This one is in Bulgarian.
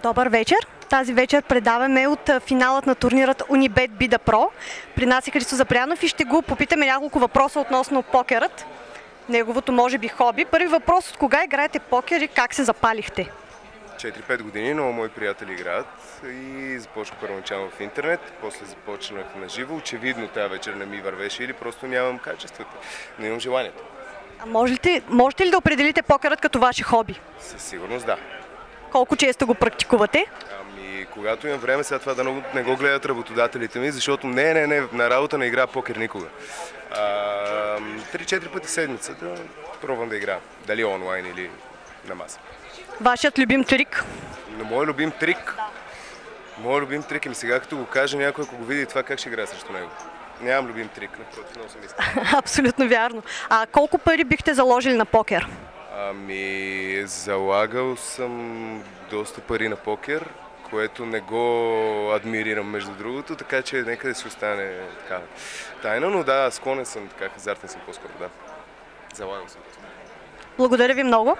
Добър вечер! Тази вечер предаваме от финалът на турнирът Unibet Bida Pro. При нас е Христо Запрянов и ще го попитаме няколко въпроса относно покерът. Неговото, може би, хоби. Първи въпрос: от кога играете покер и как се запалихте? 4-5 години, много мои приятели играят и започнах първоначално в интернет, после започнах на живо. Очевидно тази вечер не ми вървеше или просто нямам качествата, но имам желанието. А можете ли да определите покерът като ваше хоби? Със сигурност да. Колко често го практикувате? Когато имам време, сега това да не го гледат работодателите ми, защото не, на работа не играя покер никога. 3-4 пъти седмицата пробвам да играя, дали онлайн или на маса. Вашият любим трик? Но моят любим трик? Да. Моят любим трик е сега, като го каже някой, ако го види това, как ще играе срещу него. Нямам любим трик, напротив, много съм искал. Абсолютно вярно. А колко пари бихте заложили на покер? Залагал съм доста пари на покер, което не го адмирирам между другото, така че нека да си остане така тайна, но да, склонен съм, така хазартен съм по-скоро, да. Залагал съм. Благодаря ви много.